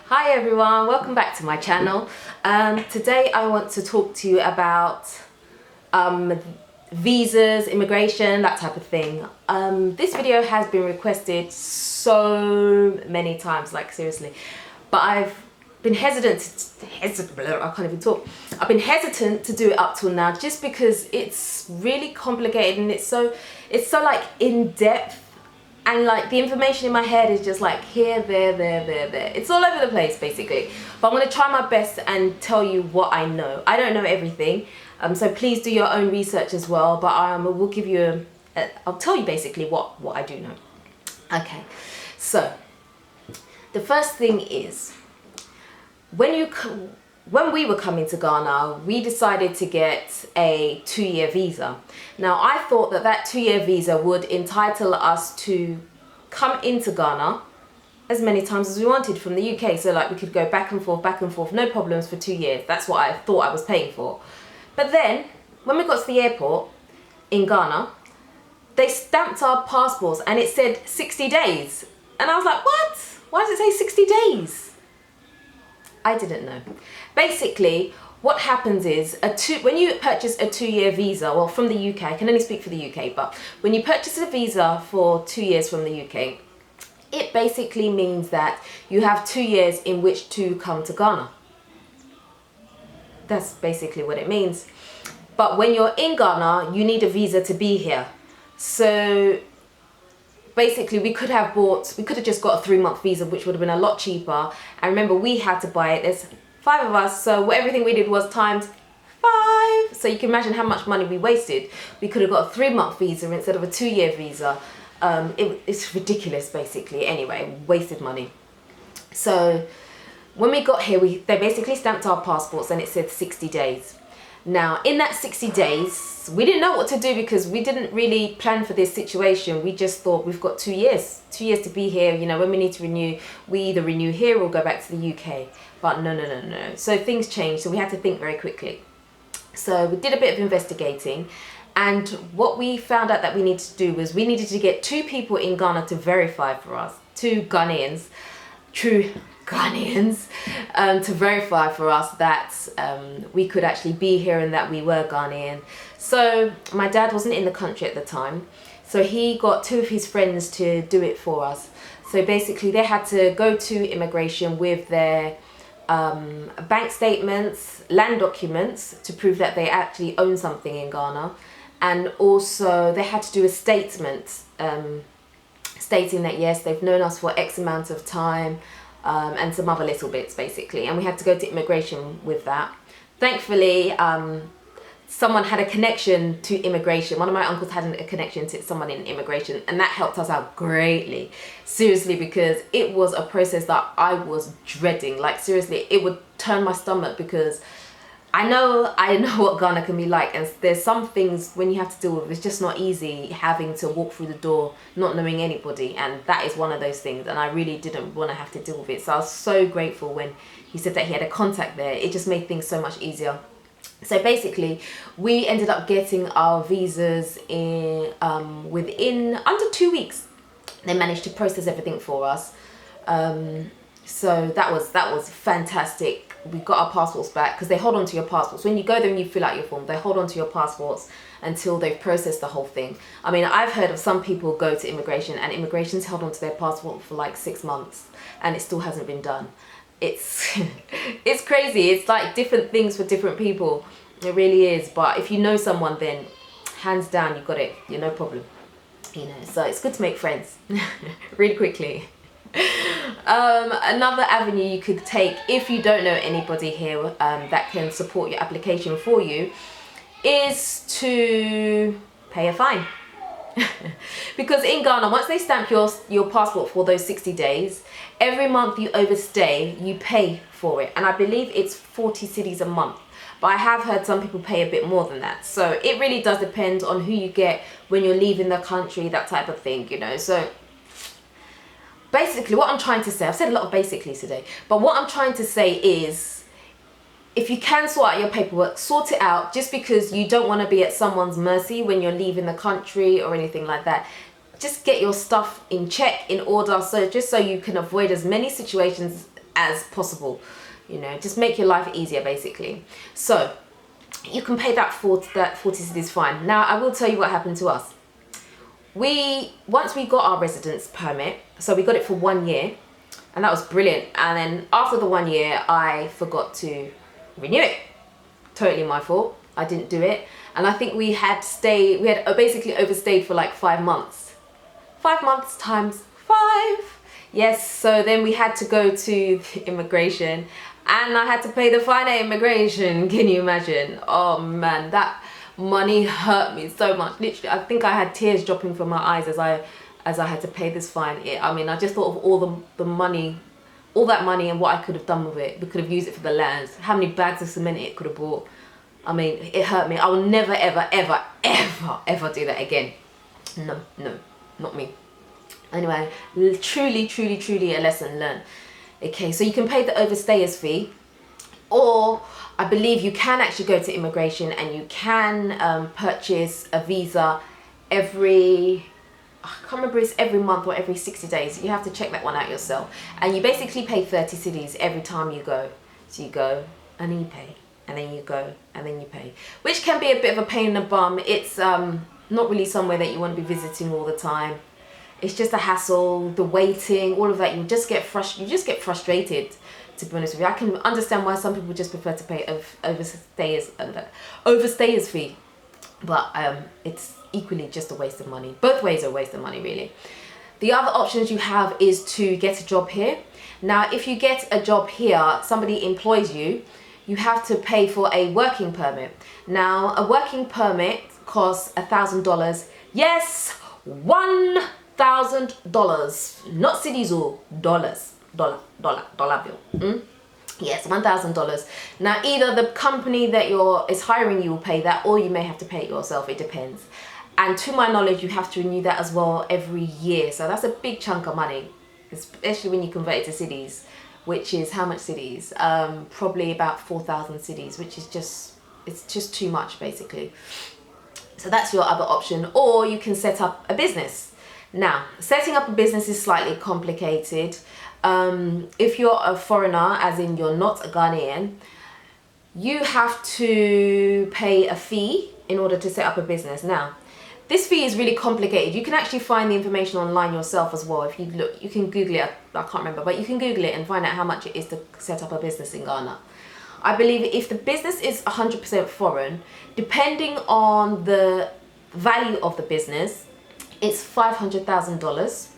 Hi everyone, welcome back to my channel. Today I want to talk to you about visas, immigration, that type of thing. This video has been requested so many times, like seriously, but I've been hesitant I've been hesitant to do it up till now just because it's really complicated and it's so like in depth. And like the information in my head is just like here, there. It's all over the place basically. But I'm going to try my best and tell you what I know. I don't know everything. So please do your own research as well. But we'll give you, I'll tell you basically what I do know. Okay. So the first thing is when we were coming to Ghana, we decided to get a 2-year visa. Now, I thought that 2-year visa would entitle us to come into Ghana as many times as we wanted from the UK. So like we could go back and forth, no problems for 2 years. That's what I thought I was paying for. But then, when we got to the airport in Ghana, they stamped our passports and it said 60 days. And I was like, what? Why does it say 60 days? I didn't know. Basically, what happens is when you purchase a 2-year visa, well, from the UK, I can only speak for the UK, but when you purchase a visa for 2 years from the UK, it basically means that you have 2 years in which to come to Ghana. That's basically what it means. But when you're in Ghana, you need a visa to be here. So basically we could have just got a 3-month visa, which would have been a lot cheaper. And remember, we had to buy it. There's 5 of us, so everything we did was times 5. So you can imagine how much money we wasted. We could have got a 3-month visa instead of a 2-year visa. It's ridiculous, basically. Anyway, wasted money. So when we got here, they basically stamped our passports and it said 60 days. Now, in that 60 days, we didn't know what to do because we didn't really plan for this situation. We just thought we've got 2 years to be here. You know, when we need to renew, we either renew here or go back to the UK. But no. So things changed. So we had to think very quickly. So we did a bit of investigating. And what we found out that we needed to do was we needed to get 2 people in Ghana to verify for us. 2 Ghanaians, true Ghanaians, to verify for us that we could actually be here and that we were Ghanaian. So my dad wasn't in the country at the time, so he got 2 of his friends to do it for us. So basically they had to go to immigration with their bank statements, land documents to prove that they actually own something in Ghana, and also they had to do a statement stating that yes, they've known us for X amount of time, and some other little bits basically, and we had to go to immigration with that. Thankfully, someone had a connection to immigration. One of my uncles had a connection to someone in immigration, and that helped us out greatly. Seriously, because it was a process that I was dreading. Like seriously, it would turn my stomach because I know what Ghana can be like, and there's some things when you have to deal with, it's just not easy having to walk through the door not knowing anybody, and that is one of those things, and I really didn't want to have to deal with it. So I was so grateful when he said that he had a contact there. It just made things so much easier. So basically we ended up getting our visas within under 2 weeks. They managed to process everything for us. So that was fantastic. We got our passports back because they hold on to your passports. When you go there and you fill out your form, they hold on to your passports until they've processed the whole thing. I mean, I've heard of some people go to immigration and immigration's held on to their passport for like 6 months and it still hasn't been done. It's it's crazy. It's like different things for different people. It really is. But if you know someone, then hands down, you got it. You're no problem. You know, so it's good to make friends really quickly. Another avenue you could take if you don't know anybody here that can support your application for you is to pay a fine. Because in Ghana, once they stamp your passport for those 60 days, every month you overstay, you pay for it. And I believe it's 40 cedis a month. But I have heard some people pay a bit more than that. So it really does depend on who you get when you're leaving the country, that type of thing, you know. So basically what I'm trying to say, I've said a lot of basically today, but what I'm trying to say is if you can sort out your paperwork, sort it out. Just because you don't want to be at someone's mercy when you're leaving the country or anything like that, just get your stuff in check, in order, so just so you can avoid as many situations as possible. You know, just make your life easier basically. So you can pay that 40 cedis fine. Now I will tell you what happened to us. Once we got our residence permit, so we got it for 1 year, and that was brilliant. And then after the 1 year, I forgot to renew it. Totally my fault. I didn't do it. And I think we had basically overstayed for like 5 months. 5 months times 5. Yes, so then we had to go to the immigration, and I had to pay the fine at immigration. Can you imagine? Oh man, that money hurt me so much. Literally, I think I had tears dropping from my eyes as I had to pay this fine. I mean, I just thought of all the money, all that money, and what I could have done with it. We could have used it for the lands. How many bags of cement it could have bought. I mean, it hurt me. I will never, ever, ever, ever, ever do that again. No, not me. Anyway, truly a lesson learned. Okay, so you can pay the overstayers fee, or I believe you can actually go to immigration and you can purchase a visa every, I can't remember if it's every month or every 60 days. You have to check that one out yourself. And you basically pay 30 cedis every time you go. So you go and then you pay, and then you go and then you pay, which can be a bit of a pain in the bum. It's not really somewhere that you want to be visiting all the time. It's just a hassle, the waiting, all of that. You just get frustrated, to be honest with you. I can understand why some people just prefer to pay overstayers fee, but it's equally just a waste of money. Both ways are a waste of money, really. The other options you have is to get a job here. Now, if you get a job here, somebody employs you, you have to pay for a working permit. Now, a working permit costs $1,000. Yes, $1,000, not cedis or dollars. Dollar bill. Yes, $1,000. Now, either the company that is hiring you will pay that, or you may have to pay it yourself. It depends. And to my knowledge, you have to renew that as well every year. So that's a big chunk of money, especially when you convert it to cedis, which is how much cedis? Probably about 4,000 cedis, which is just too much basically. So that's your other option, or you can set up a business. Now, setting up a business is slightly complicated. If you're a foreigner, as in you're not a Ghanaian, you have to pay a fee in order to set up a business. Now, this fee is really complicated. You can actually find the information online yourself as well. If you look, you can Google it. I can't remember, but you can Google it and find out how much it is to set up a business in Ghana. I believe if the business is 100% foreign, depending on the value of the business, it's $500,000.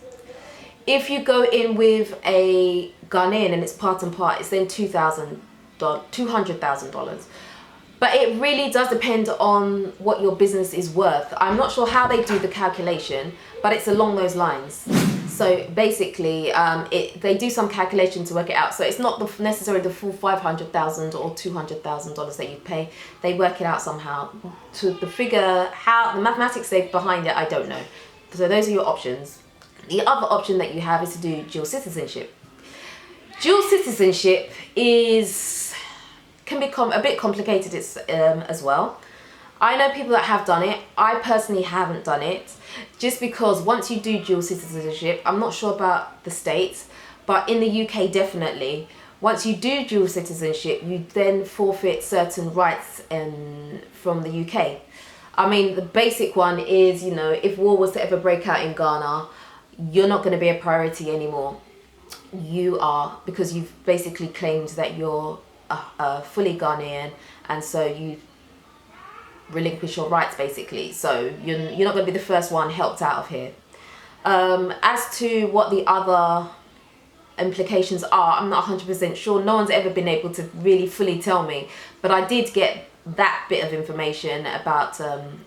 If you go in with a Ghanaian and it's part and part, it's then $200,000. But it really does depend on what your business is worth. I'm not sure how they do the calculation, but it's along those lines. So basically, they do some calculation to work it out. So it's not necessarily the full $500,000 or $200,000 that you pay. They work it out somehow. To the figure, how the mathematics behind it, I don't know. So those are your options. The other option that you have is to do dual citizenship. Dual citizenship can become a bit complicated as well. I know people that have done it. I personally haven't done it, just because once you do dual citizenship, I'm not sure about the States, but in the UK definitely, once you do dual citizenship, you then forfeit certain rights from the UK. I mean, the basic one is, you know, if war was to ever break out in Ghana, you're not going to be a priority anymore. You are, because you've basically claimed that you're fully Ghanaian, and so you relinquish your rights basically. So you're not going to be the first one helped out of here. As to what the other implications are, I'm not 100% sure. No one's ever been able to really fully tell me, but I did get that bit of information about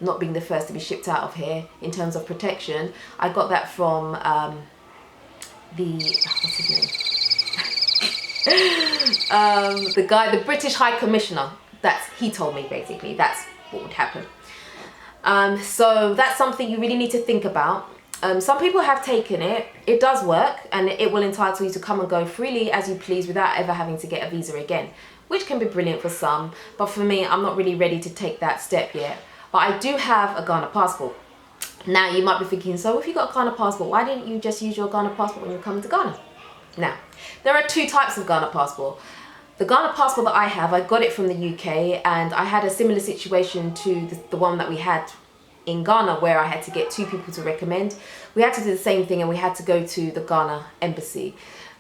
not being the first to be shipped out of here in terms of protection. I got that from what's his name? The British High Commissioner. He told me basically that's what would happen. So that's something you really need to think about. Some people have taken it. It does work, and it will entitle you to come and go freely as you please without ever having to get a visa again, which can be brilliant for some. But for me, I'm not really ready to take that step yet. But I do have a Ghana passport. Now you might be thinking, so if you got a Ghana passport, why didn't you just use your Ghana passport when you come to Ghana? Now, there are two types of Ghana passport. The Ghana passport that I have, I got it from the UK, and I had a similar situation to the one that we had in Ghana, where I had to get 2 people to recommend. We had to do the same thing, and we had to go to the Ghana embassy.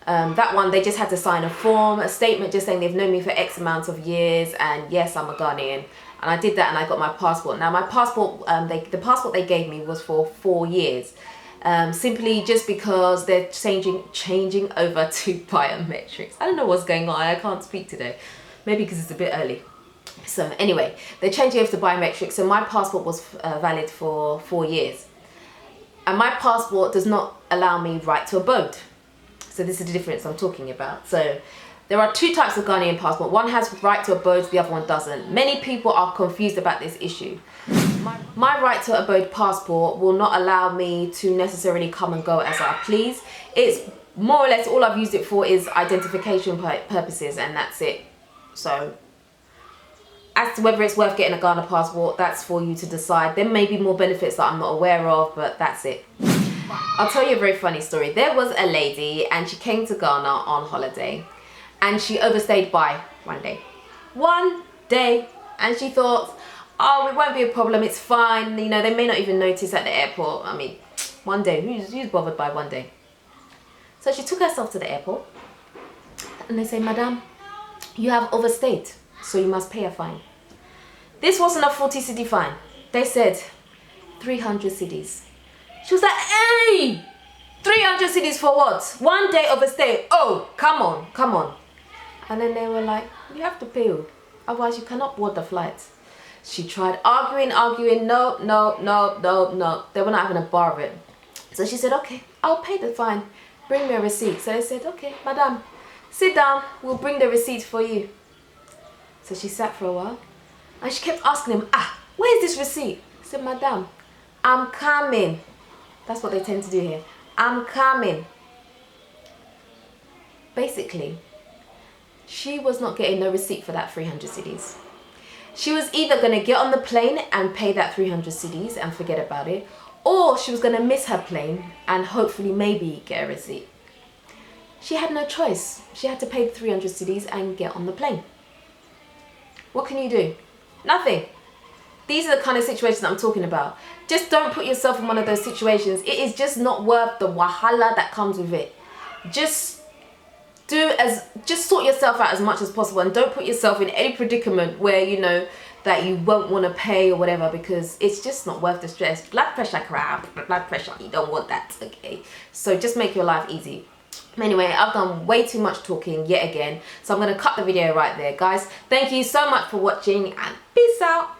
That one, they just had to sign a form, a statement just saying they've known me for X amount of years, and yes, I'm a Ghanaian. And I did that, and I got my passport. Now my passport, the passport they gave me was for 4 years. Simply just because they're changing over to biometrics. I don't know what's going on. I can't speak today. Maybe because it's a bit early. So anyway, they're changing over to biometrics. So my passport was valid for 4 years. And my passport does not allow me right to abode. So this is the difference I'm talking about. So there are 2 types of Ghanaian passport. One has right to abode, the other one doesn't. Many people are confused about this issue. My right to abode passport will not allow me to necessarily come and go as I please. It's more or less all I've used it for is identification purposes, and that's it. So as to whether it's worth getting a Ghana passport, that's for you to decide. There may be more benefits that I'm not aware of, but that's it. I'll tell you a very funny story. There was a lady, and she came to Ghana on holiday, and she overstayed by 1 day. 1 day. And she thought, oh, it won't be a problem, it's fine. You know, they may not even notice at the airport. I mean, 1 day, who's bothered by 1 day? So she took herself to the airport, and they say, Madam, you have overstayed, so you must pay a fine. This wasn't a 40 cedi fine. They said 300 cedis. She was like, hey, 300 cedis for what? 1 day overstay. Oh, come on, come on. And then they were like, you have to pay, otherwise you cannot board the flight. She tried arguing, no. They were not having a bar of it. So she said, okay, I'll pay the fine. Bring me a receipt. So they said, okay, madam, sit down. We'll bring the receipt for you. So she sat for a while, and she kept asking him, where's this receipt? He said, madam, I'm coming. That's what they tend to do here. I'm coming. Basically, she was not getting no receipt for that 300 cedis. She was either going to get on the plane and pay that 300 cedis and forget about it, or she was going to miss her plane and hopefully maybe get a receipt. She had no choice. She had to pay the 300 cedis and get on the plane. What can you do? Nothing. These are the kind of situations I'm talking about. Just don't put yourself in one of those situations. It is just not worth the wahala that comes with it. Just sort yourself out as much as possible, and don't put yourself in any predicament where you know that you won't want to pay or whatever, because it's just not worth the stress. Blood pressure crap, blood pressure, you don't want that, okay? So just make your life easy. Anyway, I've done way too much talking yet again, so I'm going to cut the video right there, guys. Thank you so much for watching, and peace out.